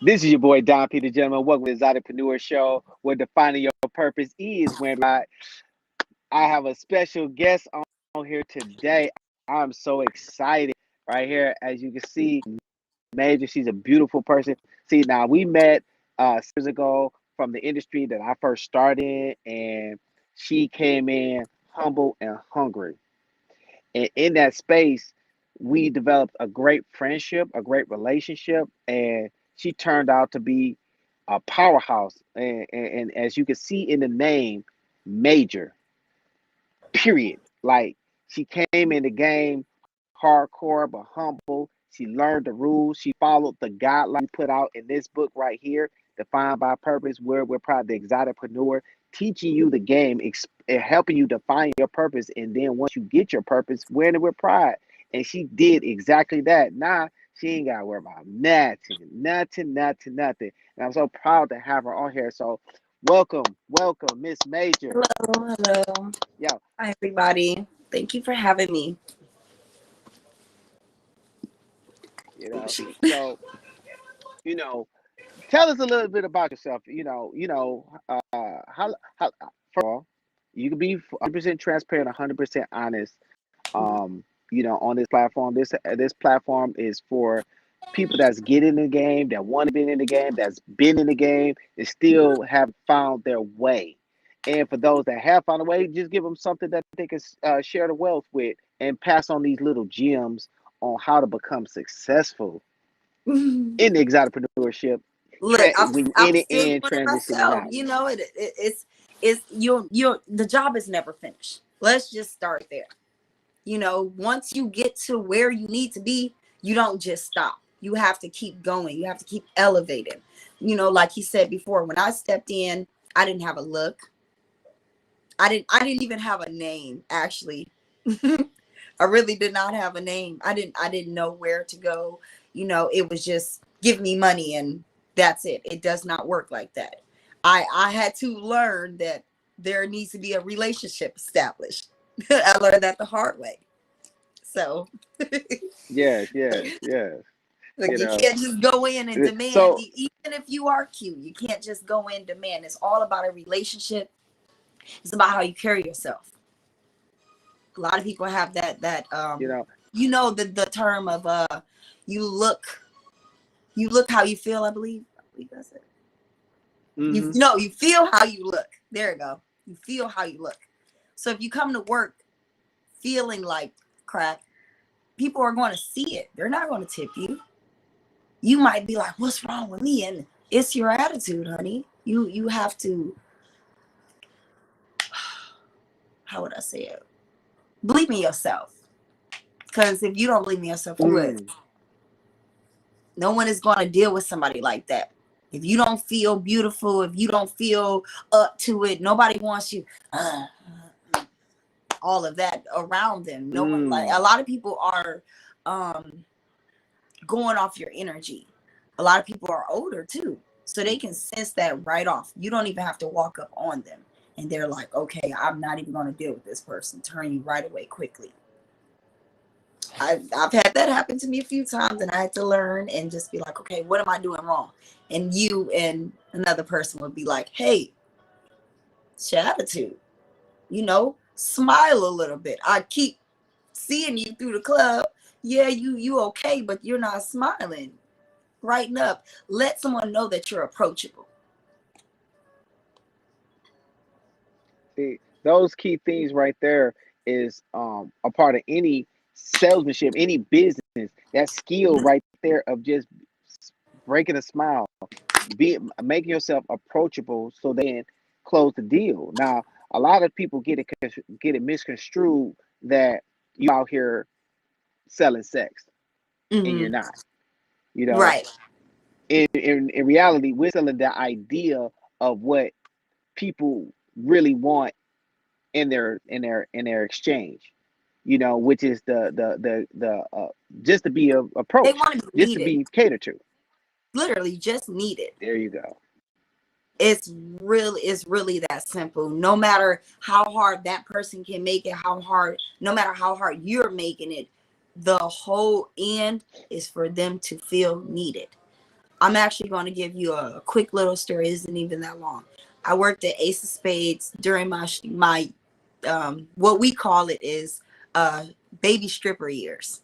This is your boy Don P, the gentleman. Welcome to the ExoticPreneur Show, where defining your purpose is when I have a special guest on here today. I'm so excited right here. As you can see, Major, she's a beautiful person. See, now we met 6 years ago from the industry that I first started in, and she came in humble and hungry. And in that space, we developed a great friendship, a great relationship, and she turned out to be a powerhouse. And as you can see in the name, Major, period. Like she came in the game hardcore but humble. She learned the rules. She followed the guidelines put out in this book right here, Defined by Purpose, where we're probably the exoticpreneur, teaching you the game, helping you define your purpose. And then once you get your purpose, wearing it with pride. And she did exactly that. Now she ain't got to worry about nothing. And I'm so proud to have her on here. So welcome, Miss Major. Hello. Yo, Hi, everybody. Thank you for having me. so tell us a little bit about yourself. How first of all, you can be 100% transparent, 100% honest. On this platform. This platform is for people that's getting in the game, that want to be in the game, that's been in the game, and still have found their way. And for those that have found a way, just give them something that they can share the wealth with and pass on these little gems on how to become successful in the exoticpreneurship. Look, When you're I'm in it still and doing it transitioning myself. out. It's you're the job is never finished. Let's just start there. Once you get to where you need to be, you don't just stop. You have to keep going. You have to keep elevating. Like he said before, when I stepped in, I didn't have a look. I didn't even have a name, actually. I really did not have a name. I didn't know where to go. It was just give me money and that's it. It does not work like that. I had to learn that there needs to be a relationship established. I learned that the hard way. So Yes. like you can't just go in and demand, So even if you are cute, you can't just go in and demand. It's all about a relationship. It's about how you carry yourself. A lot of people have that the term of you look how you feel. I believe that's it. mhm. You feel how you look. There you go. You feel how you look. So if you come to work feeling like crap, people are going to see it. They're not going to tip you. You might be like, what's wrong with me? And it's your attitude, honey. You have to, how would I say it? Believe in yourself. Because if you don't believe in yourself, who is? No one is going to deal with somebody like that. If you don't feel beautiful, if you don't feel up to it, nobody wants you. All of that around them. No one, like a lot of people are going off your energy. A lot of people are older too, so they can sense that right off. You don't even have to walk up on them, and they're like, "Okay, I'm not even going to deal with this person." Turn you right away quickly. I've had that happen to me a few times, and I had to learn and just be like, "Okay, what am I doing wrong?" And you and another person would be like, "Hey, it's your attitude. Smile a little bit. I keep seeing you through the club. Yeah, you okay, but you're not smiling. Brighten up. Let someone know that you're approachable." See, those key things right there is a part of any salesmanship, any business. That skill right there of just breaking a smile, making yourself approachable, so they can close the deal. Now, a lot of people get it misconstrued that you out here selling sex, and you're Mm-hmm. not. You know, Right. in reality, we're selling the idea of what people really want in their exchange, which is the just to be They approached, want to be just to needed. be catered to. Literally just needed. There you go. It's really that simple. No matter how hard that person can make it, no matter how hard you're making it, the whole end is for them to feel needed. I'm actually going to give you a quick little story. It isn't even that long. I worked at Ace of Spades during my what we call it is baby stripper years,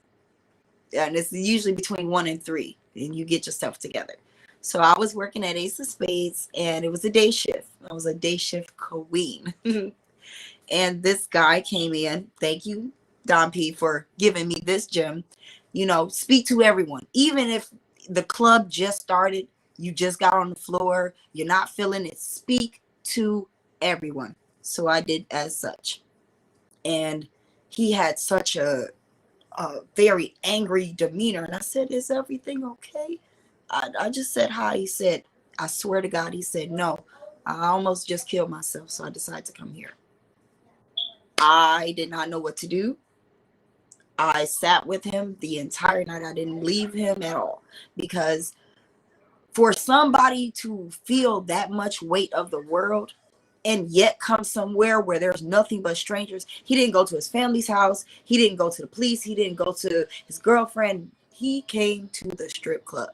and it's usually between 1 and 3, and you get yourself together. So I was working at Ace of Spades, and it was a day shift. I was a day shift queen. And this guy came in. Thank you, Don P, for giving me this gem. You know, speak to everyone. Even if the club just started, you just got on the floor, you're not feeling it, speak to everyone. So I did as such. And he had such a very angry demeanor. And I said, is everything okay? I just said hi. He said, I swear to God, he said, no, I almost just killed myself. So I decided to come here. I did not know what to do. I sat with him the entire night. I didn't leave him at all, because for somebody to feel that much weight of the world and yet come somewhere where there's nothing but strangers. He didn't go to his family's house. He didn't go to the police. He didn't go to his girlfriend. He came to the strip club.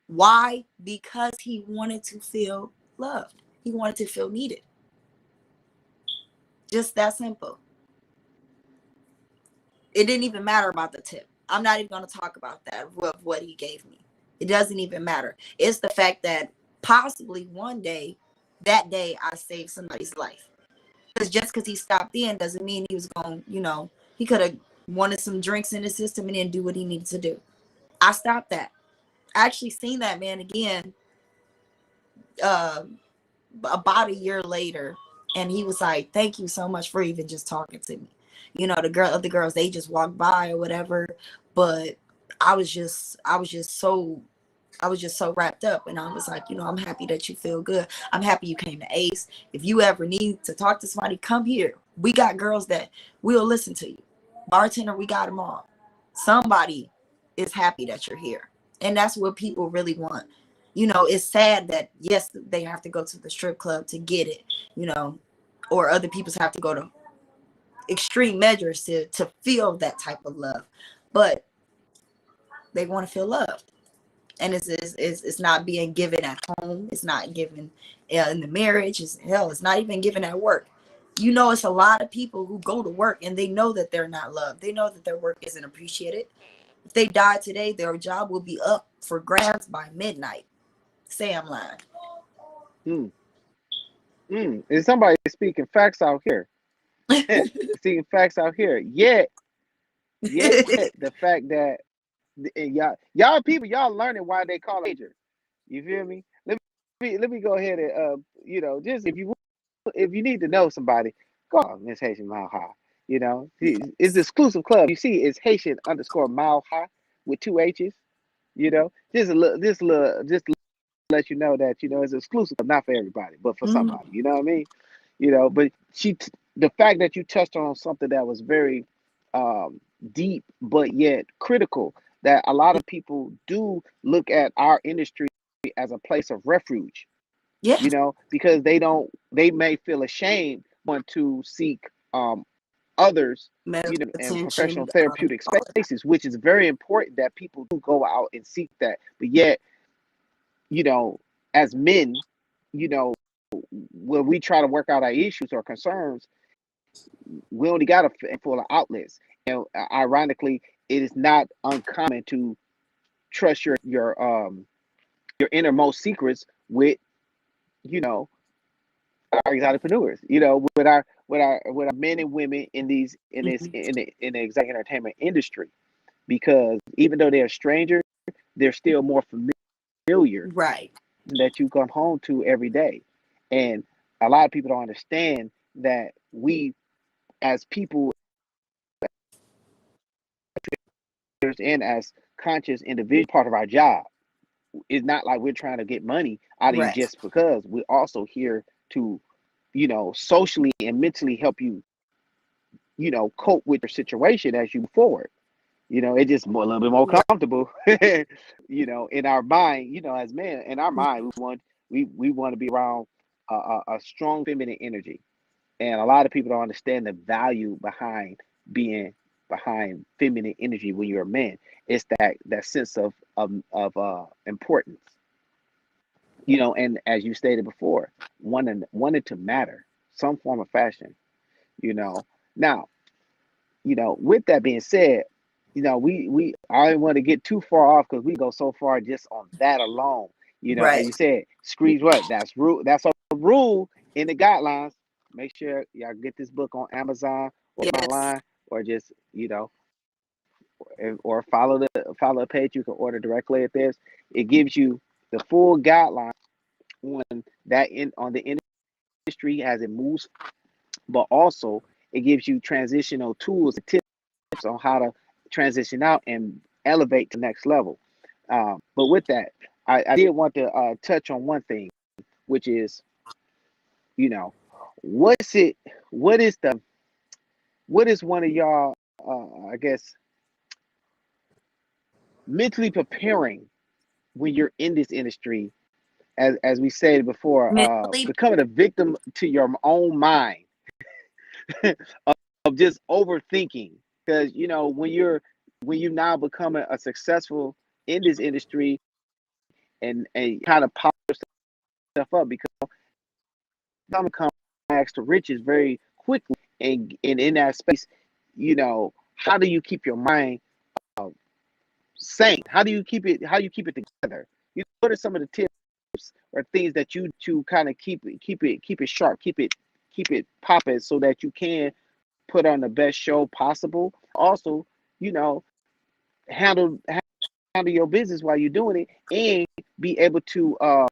Why? Because he wanted to feel loved. He wanted to feel needed. Just that simple. It didn't even matter about the tip. I'm not even going to talk about that, of what he gave me. It doesn't even matter. It's the fact that possibly one day, that day, I saved somebody's life. Because just because he stopped in doesn't mean he was going, he could have wanted some drinks in his system and then do what he needed to do. I stopped that. I actually seen that man again uh, about a year later, and he was like, thank you so much for even just talking to me. The girls, they just walked by or whatever, but I was just so wrapped up, and I was like, I'm happy that you feel good. I'm happy you came to Ace. If you ever need to talk to somebody, come here. We got girls that will listen to you. Bartender, we got them all. Somebody is happy that you're here, and that's what people really want. It's sad that, yes, they have to go to the strip club to get it, or other people have to go to extreme measures to feel that type of love, but they want to feel loved. And it's not being given at home. It's not given in the marriage. It's not even given at work. It's a lot of people who go to work and they know that they're not loved. They know that their work isn't appreciated. If they die today, their job will be up for grabs by midnight. Say I'm lying. Is somebody speaking facts out here? Speaking facts out here. Yet, the fact that y'all people, y'all learning why they call it major. You feel me? Let me go ahead and just if you need to know somebody, go on Miss Haitian Mile High. It's the exclusive club. You see, it's Haitian_Mile High with 2 H's. Just to let you know that it's exclusive, not for everybody, but for somebody. You know what I mean? But the fact that you touched on something that was very deep, but yet critical, that a lot of people do look at our industry as a place of refuge. Yeah. Because they may feel ashamed want to seek others, Medical and attention. professional therapeutic spaces, which is very important that people do go out and seek that. But yet, as men, when we try to work out our issues or concerns, we only got a handful of outlets. Ironically, it is not uncommon to trust your innermost secrets with our exoticpreneurs. With our men and women in the exotic entertainment industry, because even though they're strangers, they're still more familiar, Right. that you come home to every day. And a lot of people don't understand that we, as people and as conscious individuals, part of our job. It's not like we're trying to get money out of you Right. just because. We're also here to, socially and mentally help you, cope with your situation as you move forward. It's just a little bit more comfortable, in our mind, as men, in our mind, we want to be around a strong feminine energy. And a lot of people don't understand the value behind being behind feminine energy when you're a man. It's that sense of importance, and as you stated before, wanted to matter, some form of fashion, you know. Now, with that being said, we I don't want to get too far off because we go so far just on that alone. As Right. you said, screens what? That's rule. That's a rule in the guidelines. Make sure y'all get this book on Amazon or Yes. online, or just or follow the page. You can order directly at this. It gives you the full guideline on the industry as it moves, but also it gives you transitional tools and tips on how to transition out and elevate to the next level. But with that, I did want to touch on one thing, which is, you know, what's it? What is the? What is one of y'all? I guess mentally preparing when you're in this industry, as we said before, Mentally. becoming a victim to your own mind of just overthinking. Because when you now become a successful in this industry, and kind of pop yourself up, because some become rags to riches very quickly, and in that space, how do you keep your mind uh, sane? How do you keep it together? What are some of the tips or things that you to kind of keep it sharp, keep it popping, so that you can put on the best show possible. Also, you know, handle handle your business while you're doing it, and be able to uh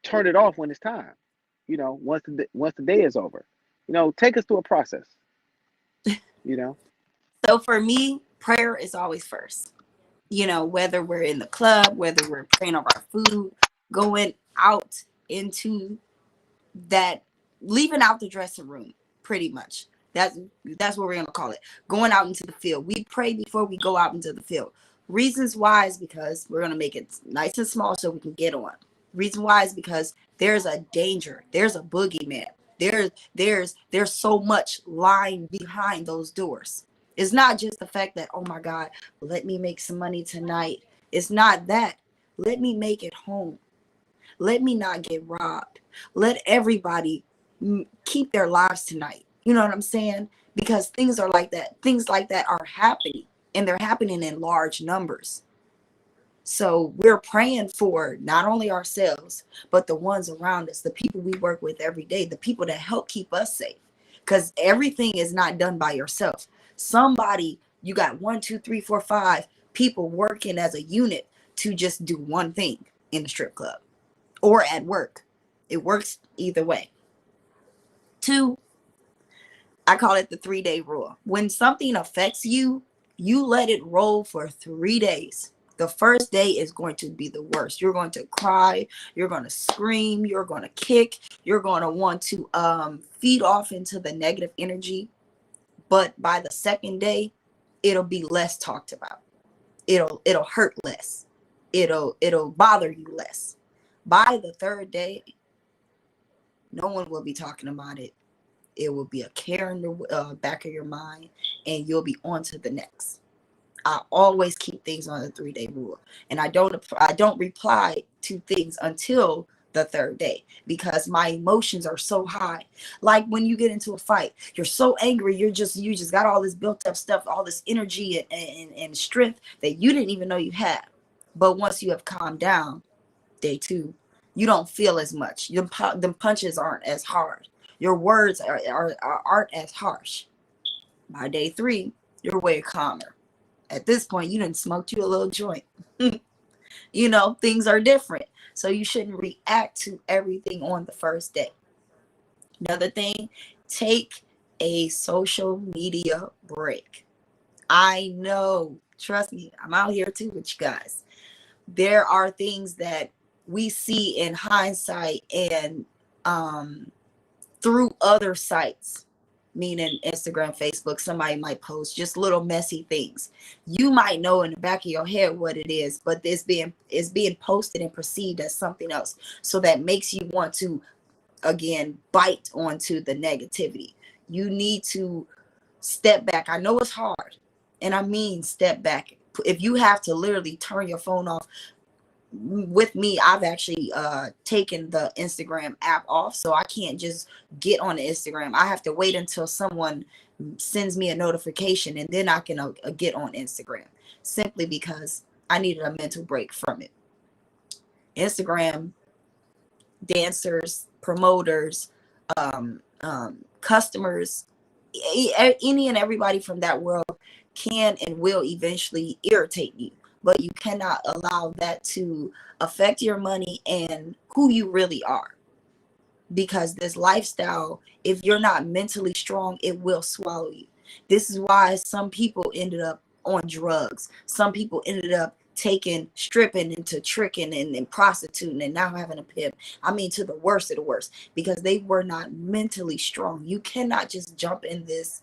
turn it off when it's time. Once the day is over. Take us through a process. You know. So for me, prayer is always first. Whether we're in the club, whether we're praying over our food, going out into that, leaving out the dressing room, pretty much. That's what we're gonna call it. Going out into the field. We pray before we go out into the field. Reasons why is because we're gonna make it nice and small so we can get on. Reason why is because there's a danger. There's a boogeyman. There's so much lying behind those doors. It's not just the fact that, oh my God, let me make some money tonight. It's not that. Let me make it home. Let me not get robbed. Let everybody keep their lives tonight. You know what I'm saying? Because things are like that. Things like that are happening, and they're happening in large numbers. So we're praying for not only ourselves, but the ones around us, the people we work with every day, the people that help keep us safe. Because everything is not done by yourself. Somebody, you got 1, 2, 3, 4, 5 people working as a unit to just do one thing in the strip club or at work. It works either way. 2, I call it the 3-day rule. When something affects you, you let it roll for 3 days. The first day is going to be the worst. You're going to cry, you're going to scream, you're going to kick, you're going to want to feed off into the negative energy. But by the second day, it'll be less talked about. It'll hurt less. It'll bother you less. By the third day, no one will be talking about it. It will be a care in the back of your mind, and you'll be on to the next. I always keep things on the 3-day rule, and I don't reply to things until the third day, because my emotions are so high. Like when you get into a fight, you're so angry, you just got all this built up stuff, all this energy and strength that you didn't even know you had. But once you have calmed down, day 2, you don't feel as much. Them punches aren't as hard. Your words aren't as harsh. By day 3, you're way calmer. At this point, you done smoked you a little joint. Things are different. So you shouldn't react to everything on the first day. Another thing, take a social media break. I know, trust me, I'm out here too with you guys. There are things that we see in hindsight and through other sites, meaning Instagram, Facebook. Somebody might post just little messy things. You might know in the back of your head what it is, but it's being posted and perceived as something else. So that makes you want to again bite onto the negativity. You need to Step back. I know it's hard, and I mean step back. If you have to literally turn your phone off, with me, I've actually taken the Instagram app off, so I can't just get on the Instagram. I have to wait until someone sends me a notification, and then I can get on Instagram, simply because I needed a mental break from it. Instagram, dancers, promoters, customers, any and everybody from that world can and will eventually irritate you, but you cannot allow that to affect your money and who you really are. Because this lifestyle, if you're not mentally strong, it will swallow you. This is why some people ended up on drugs. Some people ended up taking stripping into tricking and prostituting and now having a pimp. I mean, to the worst of the worst, because they were not mentally strong. You cannot just jump in this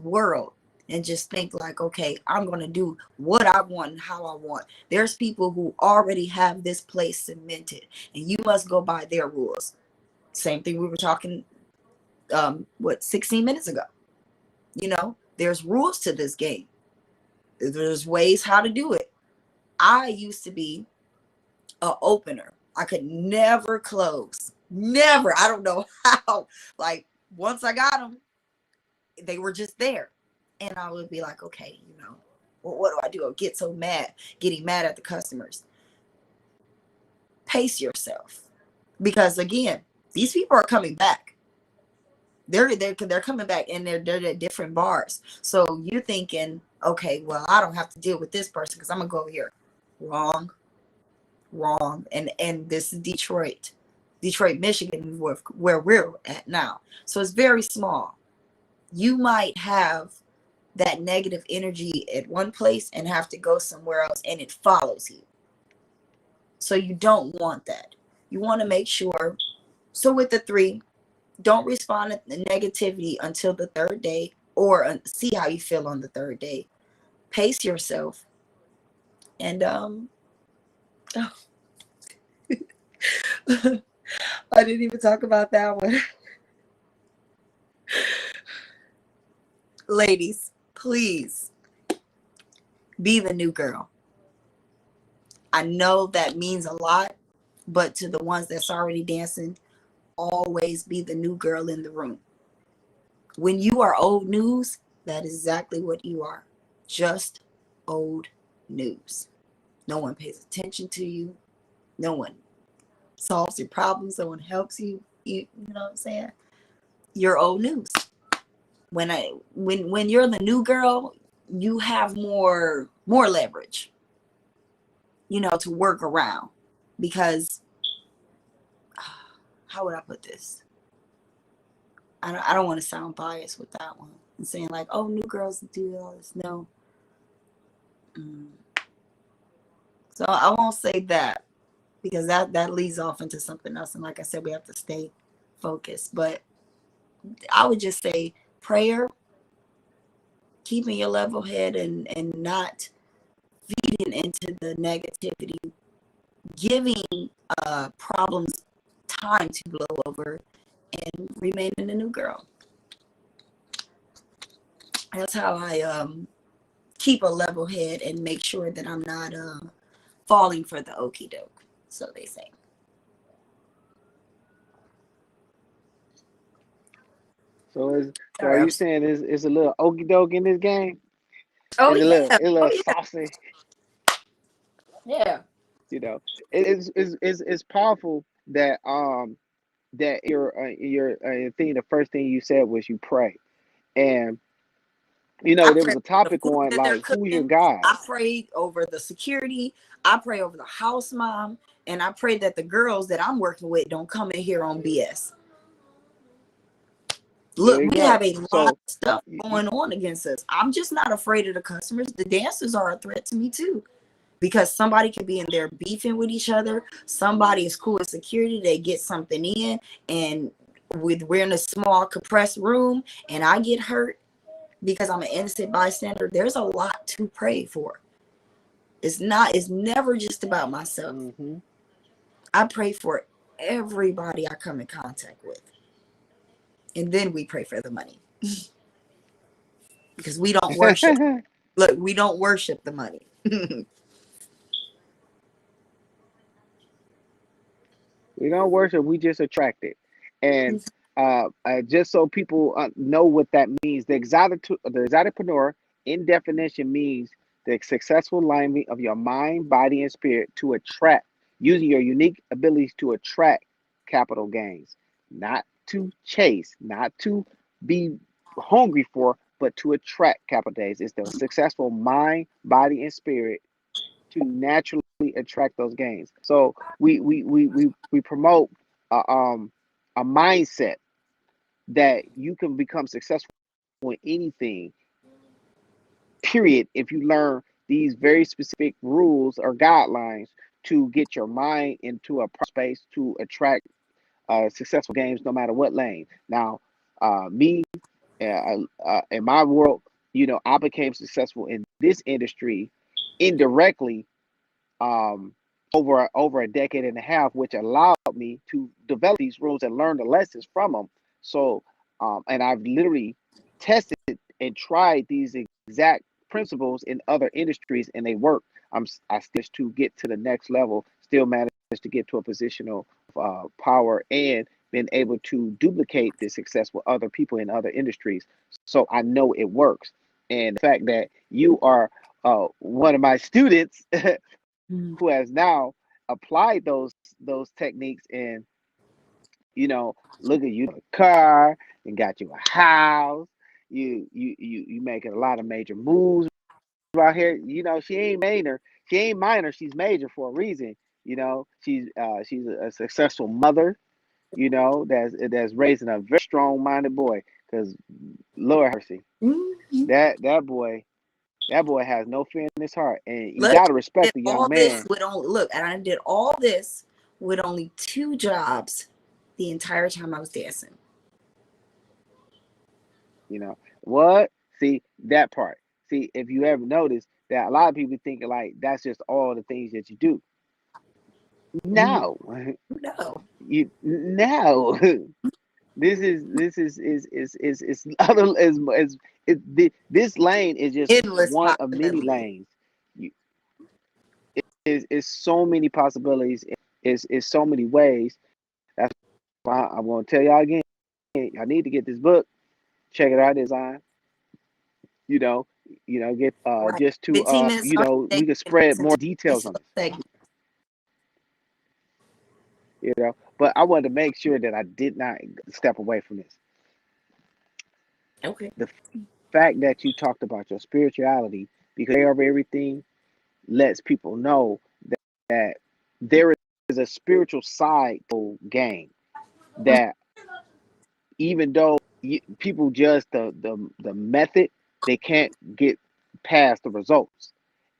world and just think like, okay, I'm going to do what I want and how I want. There's people who already have this place cemented, and you must go by their rules. Same thing we were talking 16 minutes ago. You know, there's rules to this game. There's ways how to do it. I used to be an opener. I could never close. Never. I don't know how. Like, once I got them, they were just there. And I would be like, okay, you know, well, what do I do? I get so mad, getting mad at the customers. Pace yourself. Because again, these people are coming back. They're coming back, and they're at different bars. So you're thinking, okay, well, I don't have to deal with this person because I'm gonna go over here. Wrong. And this is Detroit, Michigan, where we're at now. So it's very small. You might have that negative energy at one place and have to go somewhere else, and it follows you. So you don't want that. You want to make sure. So with the 3, don't respond to the negativity until the 3rd day, or see how you feel on the 3rd day. Pace yourself. And I didn't even talk about that one. Ladies, please be the new girl. I know that means a lot, but to the ones that's already dancing, always be the new girl in the room. When you are old news, that is exactly what you are. Just old news. No one pays attention to you. No one solves your problems. No one helps you. You know what I'm saying? You're old news. When you're the new girl, you have more leverage, you know, to work around. Because how would I put this? I don't want to sound biased with that one and saying like, oh, new girls do all this. No. So I won't say that, because that leads off into something else. And like I said, we have to stay focused. But I would just say prayer, keeping your level head, and not feeding into the negativity, giving problems time to blow over, and remaining a new girl. That's how I keep a level head and make sure that I'm not falling for the okie doke, so they say. So are you saying it's a little okie doke in this game? Oh It's yeah, a little saucy. yeah. You know, it's powerful that that your thing. The first thing you said was you pray, and you know I there pray was a over the topic food on that they're like who's your cooking. God. I prayed over the security. I pray over the house mom, and I pray that the girls that I'm working with don't come in here on BS. There Look, you we have go. a lot of So stuff going on against us. I'm just not afraid of the customers. The dancers are a threat to me too, because somebody could be in there beefing with each other. Somebody is cool with security. They get something in, and we're in a small compressed room, and I get hurt because I'm an innocent bystander. There's a lot to pray for. It's never just about myself. hmm I pray for everybody I come in contact with. And then we pray for the money. because we don't worship. Look, we don't worship the money. We don't worship, we just attract it. And just so people know what that means, the exoticpreneur in definition means the successful alignment of your mind, body, and spirit to attract, using your unique abilities to attract capital gains, not to chase, not to be hungry for, but to attract capital gains. It's the successful mind, body, and spirit to naturally attract those gains. So we promote a mindset that you can become successful in anything, period, if you learn these very specific rules or guidelines to get your mind into a space to attract successful games no matter what lane. Now, me in my world, I became successful in this industry indirectly, um, over a decade and a half, which allowed me to develop these rules and learn the lessons from them. So, and I've literally tested and tried these exact principles in other industries, and they work. I still to get to the next level, still managed to get to a position of power and been able to duplicate this success with other people in other industries. So I know it works. And the fact that you are one of my students who has now applied those techniques, and look at you, a car, and got you a house. You making a lot of major moves out here. She ain't minor, she's major for a reason. She's a successful mother, that's raising a very strong minded boy, because Lord have mercy, Mhm. that boy has no fear in his heart, and you Look, got to I respect did the young all this man. with only look, and I did all this with only 2 jobs the entire time I was dancing. What? See that part. See, if you ever notice that a lot of people think like that's just all the things that you do. Mhm. No, No, no. This is other as this lane is just endless one of many possibilities. lanes. You, is so many possibilities. Is so many ways. That's why I'm gonna tell y'all again. I need to get this book. Check it out. Design. You know, get Right. just to 15 minutes starts the day, we could and spread listen more to details each on little this. segment. But I wanted to make sure that I did not step away from this. Okay. The fact that you talked about your spirituality, because of everything, lets people know that there is a spiritual side to game, that even though people judge the method, they can't get past the results,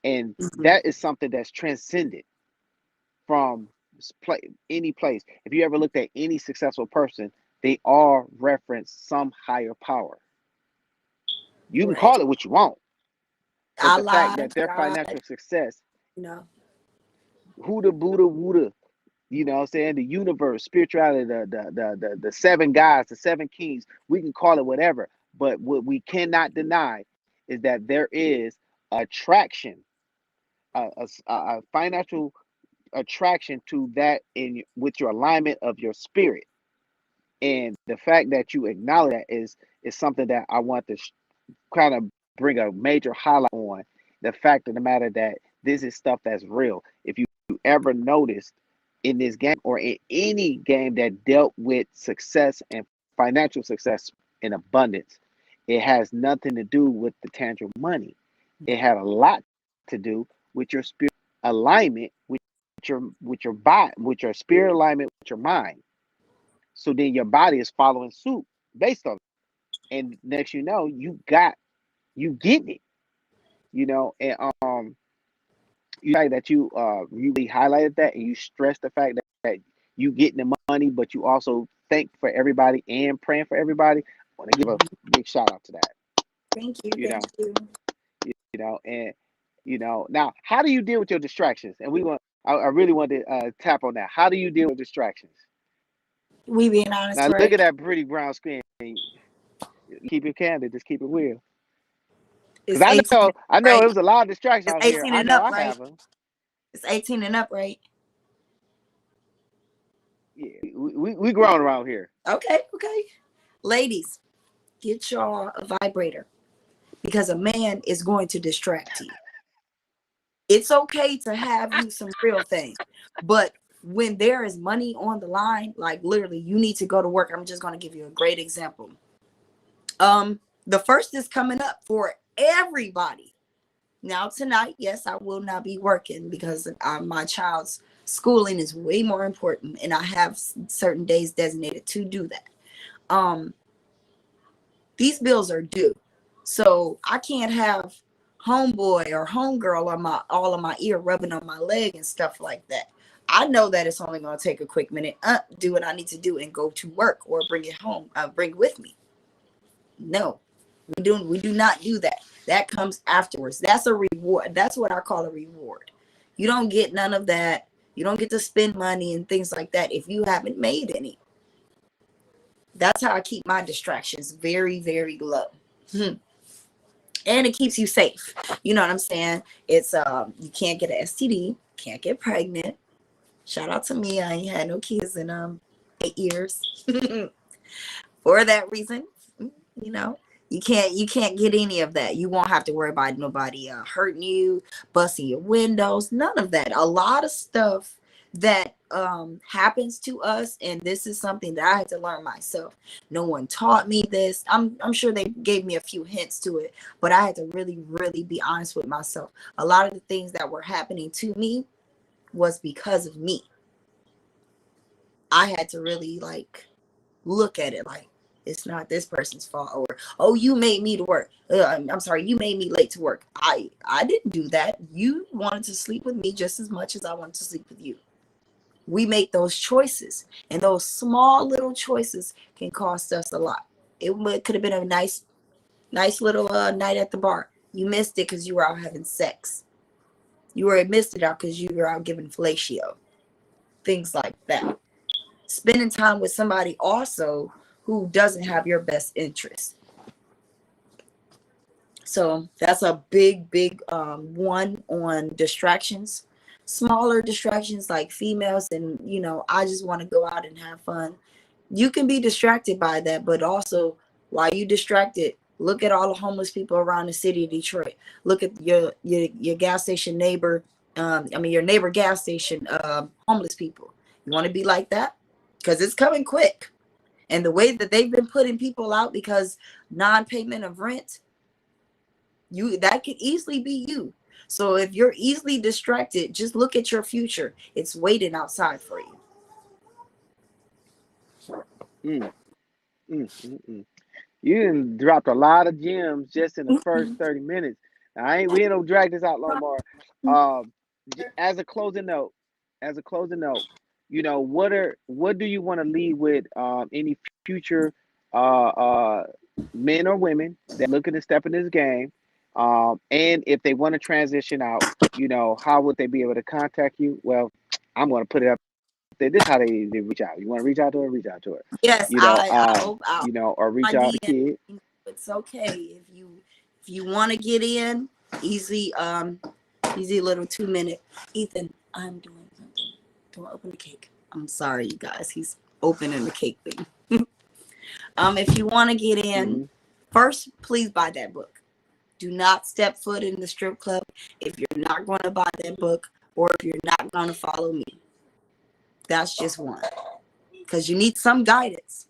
and Mhm. that is something that's transcended from any place. If you ever looked at any successful person, they all reference some higher power. You can Right. call it what you want, but the fact Allah, that their God, financial success, you know. Huda, Buddha, Wuda, what I'm saying, the universe, spirituality, the seven gods, the seven kings, we can call it whatever. But what we cannot deny is that there is attraction, a financial attraction to that in with your alignment of your spirit. And the fact that you acknowledge that is something that I want to kind of bring a major highlight on. The fact of the matter that this is stuff that's real. If you ever noticed in this game or in any game that dealt with success and financial success in abundance, it has nothing to do with the tangible money. It had a lot to do with your spirit alignment, with your body, with your spirit alignment, with your mind. So then your body is following suit based on it. And next you getting it, and you fact that you really highlighted that, and you stressed the fact that you getting the money, but you also thank for everybody and praying for everybody. I want to give a big shout out to that. Thank you. You Thank know, you. and now how do you deal with your distractions? And I really want to tap on that. How do you deal with distractions? We being honest, Now look right? at that pretty brown screen. Keep it candid. Just keep it real. Because It's 18, I know it right? was a lot of distractions It's out here. 18 I and know up, I right? have them. It's 18 and up, right? Yeah, we grown around here. Okay, okay. Ladies, get y'all a vibrator because a man is going to distract you. It's okay to have you some real things, but when there is money on the line, like literally you need to go to work. I'm just going to give you a great example. The first is coming up for everybody. Now tonight, yes, I will not be working because my child's schooling is way more important, and I have certain days designated to do that. Um, these bills are due, so I can't have homeboy or homegirl on my all on my ear rubbing on my leg and stuff like that. I know that it's only going to take a quick minute. Do what I need to do and go to work or bring it home. Bring it with me. No, we do not do that. That comes afterwards. That's a reward. That's what I call a reward. You don't get none of that. You don't get to spend money and things like that if you haven't made any. That's how I keep my distractions very, very low. And it keeps you safe. You know what I'm saying? It's you can't get an STD, can't get pregnant. Shout out to me. I ain't had no kids in 8 years. For that reason, you know, you can't get any of that. You won't have to worry about nobody hurting you, busting your windows, none of that. A lot of stuff that happens to us, and this is something that I had to learn myself. No one taught me this. I'm sure they gave me a few hints to it, but I had to really really be honest with myself. A lot of the things that were happening to me was because of me. I had to really like look at it like it's not this person's fault, or oh, you made me to work. I'm sorry, you made me late to work. I didn't do that. You wanted to sleep with me just as much as I wanted to sleep with you. We make those choices, and those small little choices can cost us a lot. It could have been a nice little night at the bar. You missed it because you were out having sex. You were missed it out because you were out giving fellatio. Things like that. Spending time with somebody also who doesn't have your best interest. So that's a big one on distractions. Smaller distractions like females, and I just want to go out and have fun. You can be distracted by that, but also while you distracted, look at all the homeless people around the city of Detroit. Look at your gas station neighbor. Your neighbor gas station homeless people. You want to be like that because it's coming quick. And the way that they've been putting people out because non-payment of rent, that could easily be you. So if you're easily distracted, just look at your future. It's waiting outside for you. Mm, mm. You done dropped a lot of gems just in the first 30 minutes. Now, we ain't gonna drag this out no more. Um, as a closing note, what do you want to leave with any future uh, uh, men or women that looking to step in this game, and if they want to transition out, how would they be able to contact you? Well, I'm gonna put it up there. This is how they reach out. You want to reach out to her, reach out to her. Yes, I hope Or reach my out to DM. kid. It's okay if you want to get in. Easy little 2 minute. Ethan, I'm doing something. Don't open the cake. I'm sorry, you guys. He's opening the cake thing. If you want to get in, Mm-hmm. first, please buy that book. Do not step foot in the strip club if you're not going to buy that book or if you're not going to follow me. That's just one. Because you need some guidance.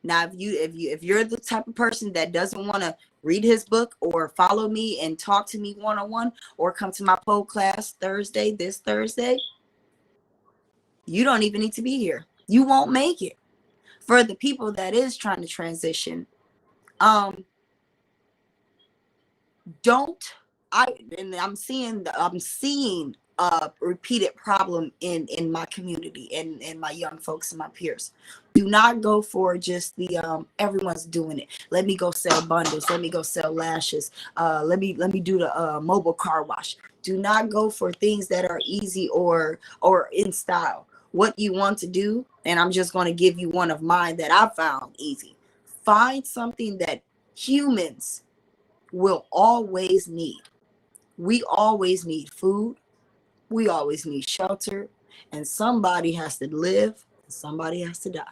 Now, if you're the type of person that doesn't want to read his book or follow me and talk to me one-on-one or come to my pole class this Thursday, you don't even need to be here. You won't make it. For the people that is trying to transition, don't I'm seeing a repeated problem in my community and in my young folks and my peers. Do not go for just the everyone's doing it. Let me go sell bundles, let me go sell lashes, let me do the mobile car wash. Do not go for things that are easy or in style. What you want to do, and I'm just going to give you one of mine that I found easy. Find something that humans will always need. We always need food. We always need shelter. And somebody has to live, and somebody has to die.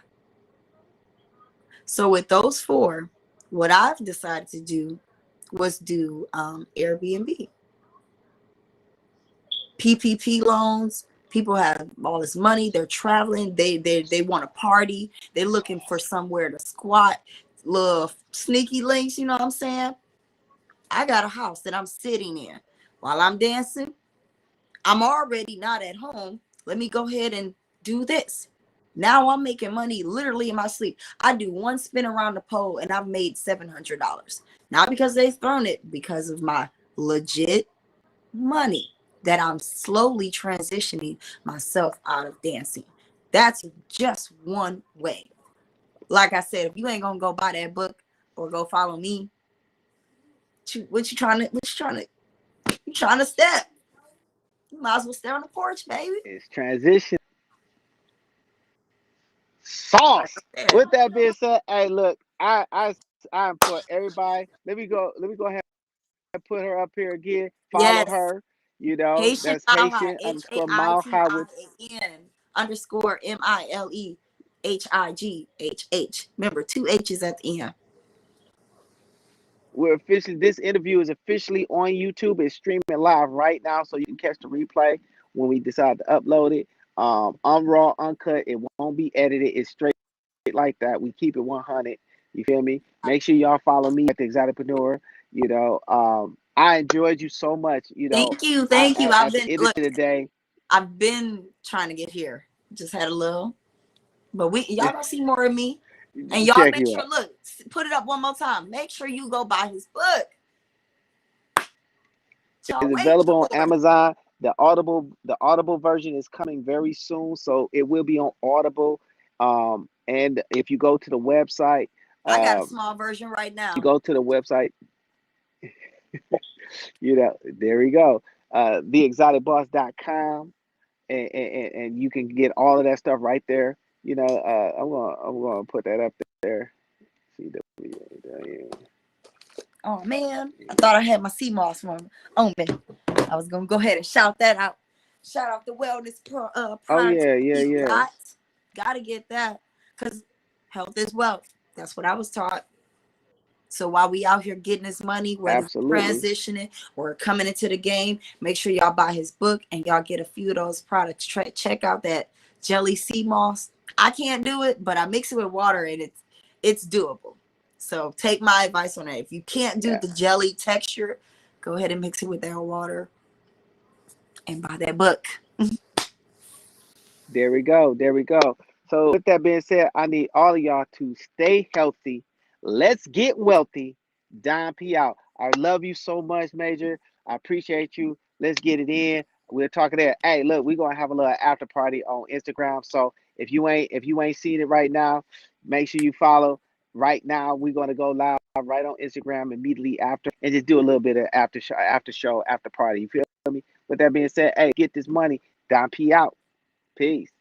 So with those four, what I've decided to do was do Airbnb. PPP loans. People have all this money. They're traveling. They want to party. They're looking for somewhere to squat. Little sneaky links. You know what I'm saying? I got a house that I'm sitting in while I'm dancing. I'm already not at home. Let me go ahead and do this. Now I'm making money literally in my sleep. I do one spin around the pole and I've made $700. Not because they've thrown it, because of my legit money that I'm slowly transitioning myself out of dancing. That's just one way. Like I said, if you ain't gonna go buy that book or go follow me, what you trying to step? You might as well stay on the porch, baby. It's transition Right sauce. there. With that being said, hey, look, I implore everybody. Let me go ahead and put her up here again. Follow Yes. her. You know, Haitian that's Mile High. Haitian underscore Mile High with. HAITIAN underscore MILEHIGHH. Remember, two H's at the end. We're officially. This interview is officially on YouTube. It's streaming live right now, so you can catch the replay when we decide to upload it. I'm raw, uncut. It won't be edited. It's straight like that. We keep it 100. You feel me? Make sure y'all follow me at the ExoticPreneur. I enjoyed you so much. Thank you. I, Thank you. at the end of the day, I've been trying to get here. Just had a little. But y'all gonna see more of me. And y'all check make you sure, out. look, put it up one more time. Make sure you go buy his book. Y'all It's waiting available on for it. Amazon. The Audible version is coming very soon, so it will be on Audible. And if you go to the website, I got a um, small version right you now. go to the website, there we go. TheExoticBoss.com, and you can get all of that stuff right there. I'm gonna put that up there. CW. Oh man, I thought I had my sea moss one on me. I was gonna go ahead and shout that out. Shout out the wellness Oh products. yeah, yeah, You yeah. gotta get that, because health is wealth. That's what I was taught. So while we out here getting this money, whether Absolutely. transitioning or coming into the game, make sure y'all buy his book and y'all get a few of those products. Check out that jelly sea moss. I can't do it, but I mix it with water and it's doable. So take my advice on that. If you can't do Yeah. the jelly texture, go ahead and mix it with that water and buy that book. There we go. There we go. So, with that being said, I need all of y'all to stay healthy. Let's get wealthy. Don P out. I love you so much, Major. I appreciate you. Let's get it in. We're talking there. Hey, look, we're gonna have a little after party on Instagram. So if you ain't seen it right now, make sure you follow. Right now, we're gonna go live right on Instagram immediately after, and just do a little bit of after show, after party. You feel me? With that being said, hey, get this money. Don P out. Peace.